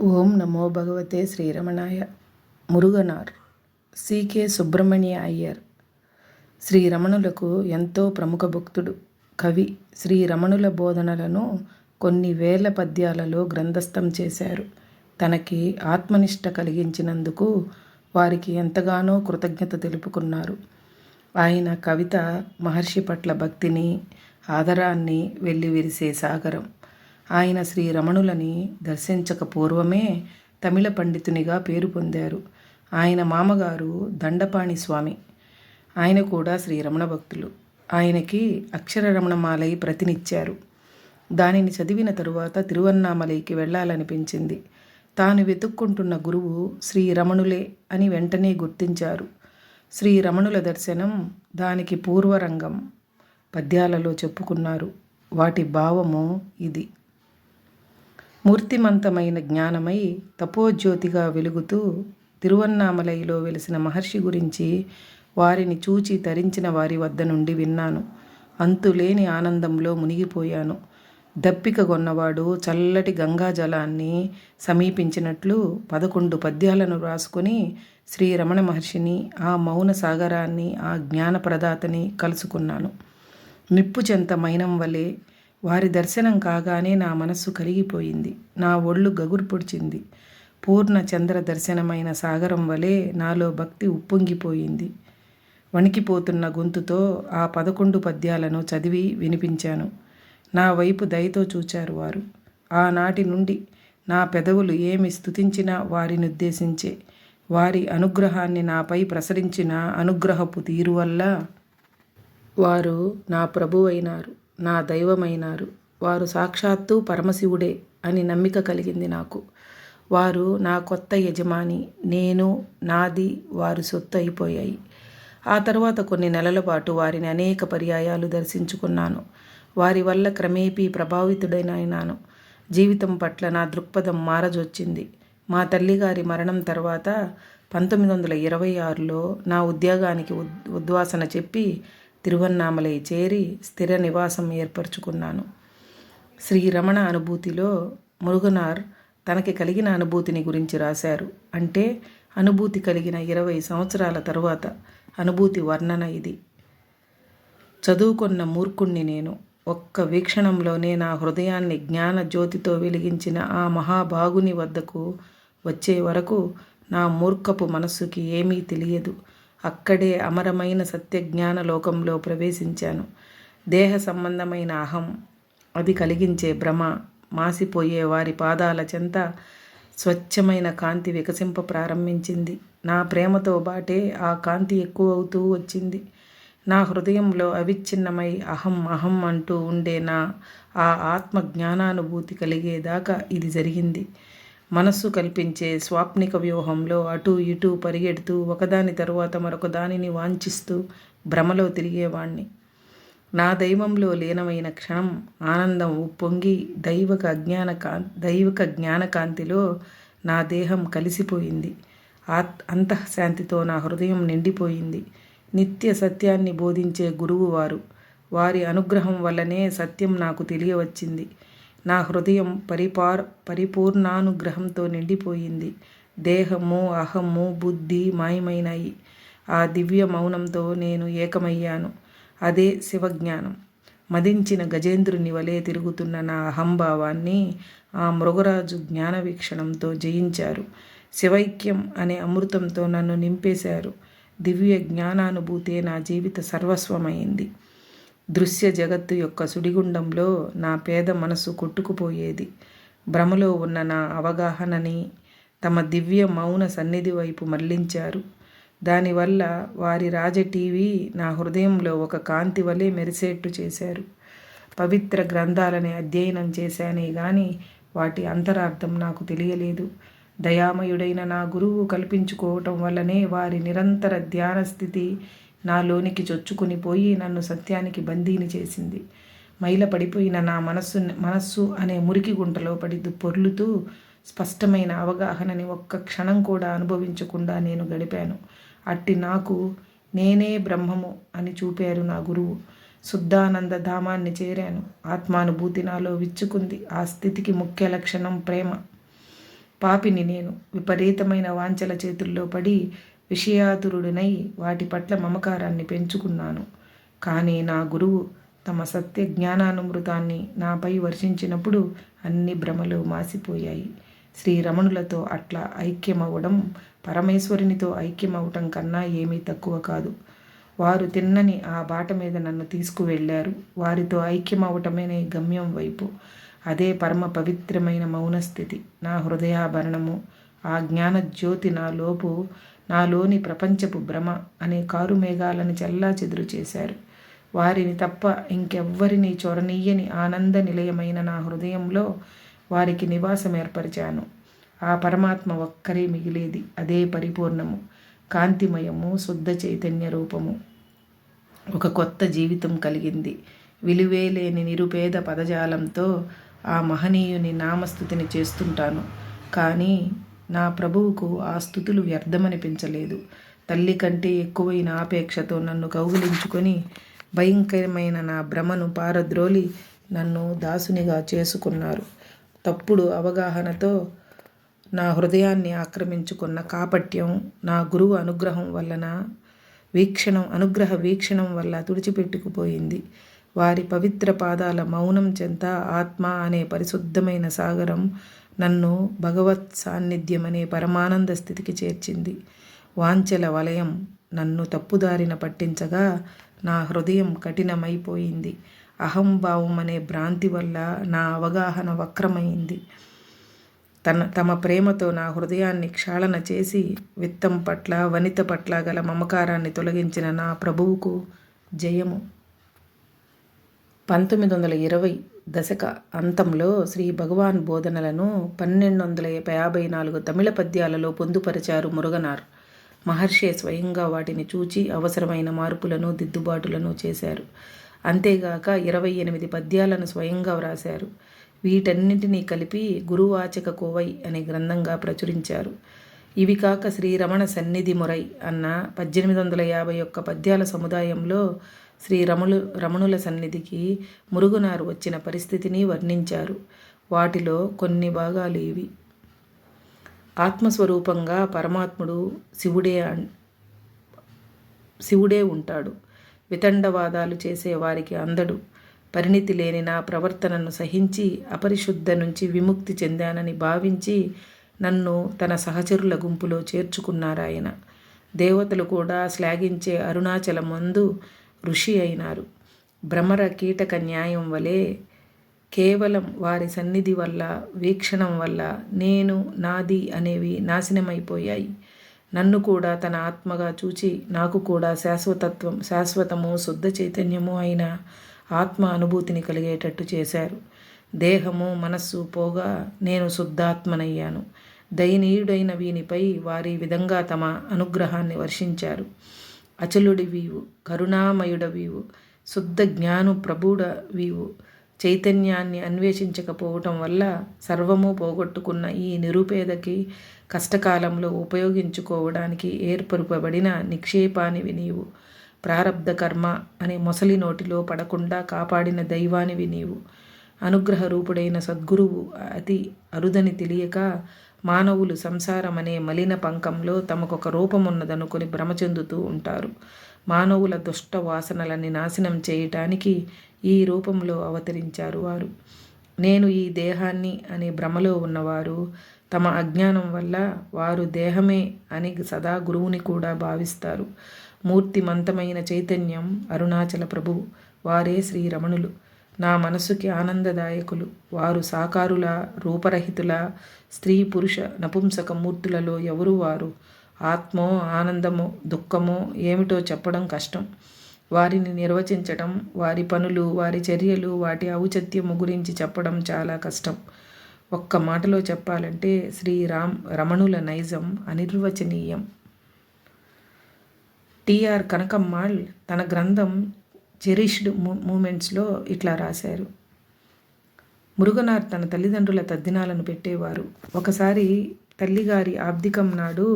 ఓం నమో భగవతే శ్రీరమణాయ. మురుగనార్ సికే సుబ్రహ్మణ్య అయ్యర్ శ్రీరమణులకు ఎంతో ప్రముఖ భక్తుడు, కవి. శ్రీరమణుల బోధనలను కొన్ని వేల పద్యాలలో గ్రంథస్థం చేశారు. తనకి ఆత్మనిష్ట కలిగించినందుకు వారికి ఎంతగానో కృతజ్ఞత తెలుపుకున్నారు. ఆయన కవిత మహర్షి పట్ల భక్తిని, ఆదరాన్ని వెల్లివిరిసే సాగరం. ఆయన శ్రీరమణులని దర్శించక పూర్వమే తమిళ పండితునిగా పేరు పొందారు. ఆయన మామగారు దండపాణి స్వామి. ఆయన కూడా శ్రీరమణ భక్తులు. ఆయనకి అక్షరరమణమాలై ప్రతినిచ్చారు. దానిని చదివిన తరువాత తిరువన్నామలైకి వెళ్ళాలనిపించింది. తాను వెతుక్కుంటున్న గురువు శ్రీరమణులే అని వెంటనే గుర్తించారు. శ్రీరమణుల దర్శనం దానికి పూర్వరంగం పద్యాలలో చెప్పుకున్నారు. వాటి భావము ఇది: మూర్తిమంతమైన జ్ఞానమై తపోజ్యోతిగా వెలుగుతూ తిరువన్నామలైలో వెలిసిన మహర్షి గురించి వారిని చూచి తరించిన వారి వద్ద నుండి విన్నాను. అంతులేని ఆనందంలో మునిగిపోయాను. దప్పిక గొన్నవాడు చల్లటి గంగాజలాన్ని సమీపించినట్లు 11 పద్యాలను రాసుకొని శ్రీరమణ మహర్షిని, ఆ మౌన సాగరాన్ని, ఆ జ్ఞానప్రదాతని కలుసుకున్నాను. నిప్పు చెంత మైనం వలె వారి దర్శనం కాగానే నా మనస్సు కరిగిపోయింది. నా ఒళ్ళు గగురు పొడిచింది. పూర్ణ చంద్ర దర్శనమైన సాగరం వలె నాలో భక్తి ఉప్పొంగిపోయింది. వణికిపోతున్న గొంతుతో ఆ 11 పద్యాలను చదివి వినిపించాను. నా వైపు దయతో చూచారు వారు. ఆనాటి నుండి నా పెదవులు ఏమి స్తుతించినా వారినుద్దేశించే. వారి అనుగ్రహాన్ని నాపై ప్రసరించిన అనుగ్రహపు తీరు వల్ల వారు నా ప్రభువైనారు, నా దైవమైనారు. వారు సాక్షాత్తు పరమశివుడే అని నమ్మిక కలిగింది నాకు. వారు నా కొత్త యజమాని. నేను, నాది వారి సొత్తు అయిపోయాయి. ఆ తర్వాత కొన్ని నెలల పాటు వారిని అనేక పర్యాయాలు దర్శించుకున్నాను. వారి వల్ల క్రమేపీ ప్రభావితుడైనాను. జీవితం పట్ల నా దృక్పథం మారజొచ్చింది. మా తల్లిగారి మరణం తర్వాత 1926లో నా ఉద్యోగానికి ఉద్వాసన చెప్పి తిరువన్నామలై చేరి స్థిర నివాసం ఏర్పరచుకున్నాను. శ్రీరమణ అనుభూతిలో మురుగనార్ తనకి కలిగిన అనుభూతిని గురించి రాశారు. అంటే అనుభూతి కలిగిన 20 సంవత్సరాల తరువాత అనుభూతి వర్ణన ఇది. చదువుకున్న మూర్ఖుణ్ణి నేను. ఒక్క వీక్షణంలోనే నా హృదయాన్ని జ్ఞాన జ్యోతితో వెలిగించిన ఆ మహాభాగుని వద్దకు వచ్చే వరకు నా మూర్ఖపు మనస్సుకి ఏమీ తెలియదు. అక్కడే అమరమైన సత్యజ్ఞాన లోకంలో ప్రవేశించాను. దేహ సంబంధమైన అహం, అది కలిగించే భ్రమ మాసిపోయే వారి పాదాల చెంత స్వచ్ఛమైన కాంతి వికసింప ప్రారంభించింది. నా ప్రేమతో బాటే ఆ కాంతి ఎక్కువవుతూ వచ్చింది. నా హృదయంలో అవిచ్ఛిన్నమై అహం అహం అంటూ ఉండే నా ఆ ఆత్మ జ్ఞానానుభూతి కలిగేదాకా ఇది జరిగింది. మనస్సు కల్పించే స్వాప్నిక వ్యూహంలో అటూ ఇటూ పరిగెడుతూ ఒకదాని తరువాత మరొక దానిని వాంఛిస్తూ భ్రమలో తిరిగేవాణ్ణి. నా దైవంలో లీనమైన క్షణం ఆనందం ఉప్పొంగి దైవిక జ్ఞానకాంతిలో నా దేహం కలిసిపోయింది. అంతఃశాంతితో నా హృదయం నిండిపోయింది. నిత్య సత్యాన్ని బోధించే గురువు వారు. వారి అనుగ్రహం వల్లనే సత్యం నాకు తెలియవచ్చింది. నా హృదయం పరిపూర్ణానుగ్రహంతో నిండిపోయింది. దేహము, అహము, బుద్ధి మాయమైనాయి. ఆ దివ్య మౌనంతో నేను ఏకమయ్యాను. అదే శివజ్ఞానం. మదించిన గజేంద్రుని వలె తిరుగుతున్న నా అహంభావాన్ని ఆ మృగరాజు జ్ఞాన వీక్షణంతో జయించారు. శివైక్యం అనే అమృతంతో నన్ను నింపేశారు. దివ్య జ్ఞానానుభూతే నా జీవిత సర్వస్వమైంది. దృశ్య జగత్తు యొక్క సుడిగుండంలో నా పేద మనసు కొట్టుకుపోయేది. భ్రమలో ఉన్న నా అవగాహనని తమ దివ్య మౌన సన్నిధి వైపు మళ్లించారు. దానివల్ల వారి టీవీ నా హృదయంలో ఒక కాంతి వలె మెరిసేట్టు చేశారు. పవిత్ర గ్రంథాలని అధ్యయనం చేశానే గాని వాటి అంతరార్థం నాకు తెలియలేదు. దయామయుడైన నా గురువు కల్పించుకోవటం వల్లనే వారి నిరంతర ధ్యాన స్థితి నాలోనికి చొచ్చుకుని పోయి నన్ను సత్యానికి బందీని చేసింది. మైల పడిపోయిన నా మనస్సు అనే మురికి గుంటలో పడి పొర్లుతూ స్పష్టమైన అవగాహనని ఒక్క క్షణం కూడా అనుభవించకుండా నేను గడిపాను. అట్టి నాకు నేనే బ్రహ్మము అని చూపారు నా గురువు. శుద్ధానంద ధామాన్ని చేరాను. ఆత్మానుభూతి నాలో విచ్చుకుంది. ఆ స్థితికి ముఖ్య లక్షణం ప్రేమ. పాపిని నేను. విపరీతమైన వాంఛల చేతుల్లో పడి విషయాతురుడినై వాటి పట్ల మమకారాన్ని పెంచుకున్నాను. కానీ నా గురువు తమ సత్య జ్ఞానానుమృతాన్ని నాపై వర్షించినప్పుడు అన్ని భ్రమలు మాసిపోయాయి. శ్రీరమణులతో అట్లా ఐక్యమవ్వడం పరమేశ్వరునితో ఐక్యమవటం కన్నా ఏమీ తక్కువ కాదు. వారు తిన్నని ఆ బాట మీద నన్ను తీసుకువెళ్ళారు. వారితో ఐక్యమవటమే గమ్యం వైపు. అదే పరమ పవిత్రమైన మౌనస్థితి, నా హృదయాభరణము. ఆ జ్ఞానజ్యోతి నాలోని ప్రపంచపు భ్రమ అనే కారు మేఘాలను చెల్లాచెదురు చేశారు. వారిని తప్ప ఇంకెవ్వరిని చొరనీయని ఆనంద నిలయమైన నా హృదయంలో వారికి నివాసం ఏర్పరిచాను. ఆ పరమాత్మ ఒక్కరే మిగిలేది. అదే పరిపూర్ణము, కాంతిమయము, శుద్ధ చైతన్య రూపము. ఒక కొత్త జీవితం కలిగింది. విలువేలేని నిరుపేద పదజాలంతో ఆ మహనీయుని నామస్తుతిని చేస్తుంటాను. కానీ నా ప్రభువుకు ఆ స్థుతులు వ్యర్థమనిపించలేదు. తల్లి కంటే ఎక్కువైన ఆపేక్షతో నన్ను కౌగిలించుకొని భయంకరమైన నా భ్రమను పారద్రోలి నన్ను దాసునిగా చేసుకున్నారు. తప్పుడు అవగాహనతో నా హృదయాన్ని ఆక్రమించుకున్న కాపట్యం నా గురువు అనుగ్రహ వీక్షణం వల్ల తుడిచిపెట్టుకుపోయింది. వారి పవిత్ర పాదాల మౌనం చెంత ఆత్మ అనే పరిశుద్ధమైన సాగరం నన్ను భగవత్ సాన్నిధ్యం అనే పరమానంద స్థితికి చేర్చింది. వాంఛల వలయం నన్ను తప్పుదారిన పట్టించగా నా హృదయం కఠినమైపోయింది. అహంభావం అనే భ్రాంతి వల్ల నా అవగాహన వక్రమైంది. తమ ప్రేమతో నా హృదయాన్ని క్షాళన చేసి విత్తం పట్ల వనిత పట్ల గల మమకారాన్ని తొలగించిన నా ప్రభువుకు జయము. 1920 దశక అంతంలో శ్రీ భగవాన్ బోధనలను 1254 తమిళ పద్యాలలో పొందుపరిచారు మురుగనార్. మహర్షి స్వయంగా వాటిని చూచి అవసరమైన మార్పులను దిద్దుబాటులను చేశారు. అంతేగాక 28 పద్యాలను స్వయంగా వ్రాశారు. వీటన్నింటినీ కలిపి గురువాచక కోవై అనే గ్రంథంగా ప్రచురించారు. ఇవి కాక శ్రీరమణ సన్నిధి మురై అన్న 1851 పద్యాల సముదాయంలో రమణుల సన్నిధికి మురుగునారు వచ్చిన పరిస్థితిని వర్ణించారు. వాటిలో కొన్ని భాగాలు ఇవి. ఆత్మస్వరూపంగా పరమాత్ముడు శివుడే ఉంటాడు. వితండవాదాలు చేసే వారికి అందడు. పరిణితి లేని నా ప్రవర్తనను సహించి అపరిశుద్ధ నుంచి విముక్తి చెందానని భావించి నన్ను తన సహచరుల గుంపులో చేర్చుకున్నారాయన. దేవతలు కూడా శ్లాఘించే అరుణాచలమందు ఋషి అయినారు. భ్రమర కీటక న్యాయం వలె కేవలం వారి సన్నిధి వల్ల, వీక్షణం వల్ల నేను, నాది అనేవి నాశనమైపోయాయి. నన్ను కూడా తన ఆత్మగా చూచి నాకు కూడా శాశ్వతము, శుద్ధ చైతన్యము అయిన ఆత్మ అనుభూతిని కలిగేటట్టు చేశారు. దేహము, మనస్సు పోగా నేను శుద్ధాత్మనయ్యాను. దయనీయుడైన వీనిపై వారి విధంగా తమ అనుగ్రహాన్ని వర్షించారు. అచలుడివీవు, కరుణామయుడవీవు, శుద్ధ జ్ఞాను ప్రభుడవీవు. చైతన్యాన్ని అన్వేషించకపోవటం వల్ల సర్వము పోగొట్టుకున్న ఈ నిరుపేదకి కష్టకాలంలో ఉపయోగించుకోవడానికి ఏర్పరపబడిన నిక్షేపానివి నీవు. ప్రారబ్ధ కర్మ అనే మొసలి నోటిలో పడకుండా కాపాడిన దైవానివి నీవు. అనుగ్రహ రూపుడైన సద్గురువు అతి అరుదని తెలియక మానవులు సంసారం అనే మలిన పంకంలో తమకొక రూపమున్నదనుకొని భ్రమ చెందుతూ ఉంటారు. మానవుల దుష్ట వాసనలని నాశనం చేయటానికి ఈ రూపంలో అవతరించారు వారు. నేను ఈ దేహాన్ని అనే భ్రమలో ఉన్నవారు తమ అజ్ఞానం వల్ల వారు దేహమే అని సదా గురువుని కూడా భావిస్తారు. మూర్తిమంతమైన చైతన్యం అరుణాచల ప్రభువు. వారే శ్రీరమణులు. నా మనసుకి ఆనందదాయకులు. వారు సాకారుల, రూపరహితుల, స్త్రీ పురుష నపుంసక మూర్తులలో ఎవరు వారు? ఆత్మో, ఆనందమో, దుఃఖమో ఏమిటో చెప్పడం కష్టం. వారిని నిర్వచించటం, వారి పనులు, వారి చర్యలు, వాటి ఔచిత్యము గురించి చెప్పడం చాలా కష్టం. ఒక్క మాటలో చెప్పాలంటే రమణుల నైజం అనిర్వచనీయం. టిఆర్ కనకమ్మాళ్ తన గ్రంథం చెరిష్డ్ మూమెంట్స్లో ఇట్లా రాశారు. మురుగనార్ తన తల్లిదండ్రుల తద్దినాలను పెట్టేవారు. ఒకసారి తల్లిగారి ఆబ్దికం నాడు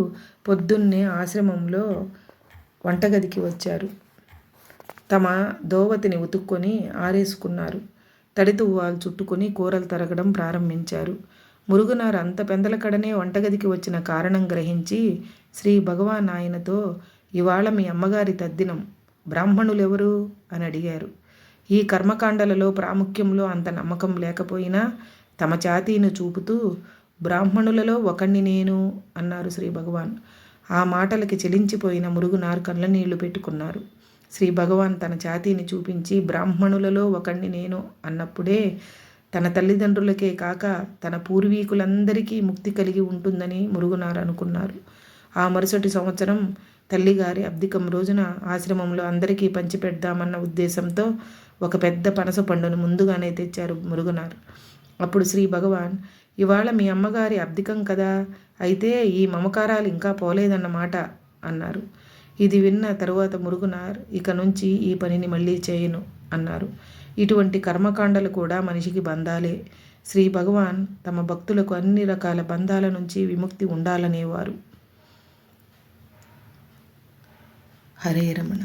పొద్దున్నే ఆశ్రమంలో వంటగదికి వచ్చారు. తమ దోవతిని ఉతుక్కొని ఆరేసుకున్నారు. తడి తువ్వాలు చుట్టుకొని కూరలు తరగడం ప్రారంభించారు. మురుగునారు అంత పెందలకడనే వంటగదికి వచ్చిన కారణం గ్రహించి శ్రీ భగవాన్ ఆయనతో, ఇవాళ మీ అమ్మగారి తద్దినం, బ్రాహ్మణులెవరు అని అడిగారు. ఈ కర్మకాండలలో ప్రాముఖ్యంలో అంత నమ్మకం లేకపోయినా తమ ఛాతీని చూపుతూ, బ్రాహ్మణులలో ఒకణ్ణి నేను అన్నారు శ్రీ భగవాన్. ఆ మాటలకి చెలించిపోయిన మురుగునారు కళ్ళనీళ్లు పెట్టుకున్నారు. శ్రీ భగవాన్ తన ఛాతీని చూపించి బ్రాహ్మణులలో ఒకణ్ణి నేను అన్నప్పుడే తన తల్లిదండ్రులకే కాక తన పూర్వీకులందరికీ ముక్తి కలిగి ఉంటుందని మురుగునారు అనుకున్నారు. ఆ మరుసటి సంవత్సరం తల్లిగారి అబ్దికం రోజున ఆశ్రమంలో అందరికీ పంచిపెడదామన్న ఉద్దేశంతో ఒక పెద్ద పనస పండును ముందుగానే తెచ్చారు మురుగునారు. అప్పుడు శ్రీ భగవాన్, ఇవాళ మీ అమ్మగారి అబ్దికం కదా, అయితే ఈ మమకారాలు ఇంకా పోలేదన్నమాట అన్నారు. ఇది విన్న తరువాత మురుగునార్, ఇక నుంచి ఈ పనిని మళ్ళీ చేయను అన్నారు. ఇటువంటి కర్మకాండలు కూడా మనిషికి బంధాలే. శ్రీ భగవాన్ తమ భక్తులకు అన్ని రకాల బంధాల నుంచి విముక్తి ఉండాలనేవారు. హరే రమణ.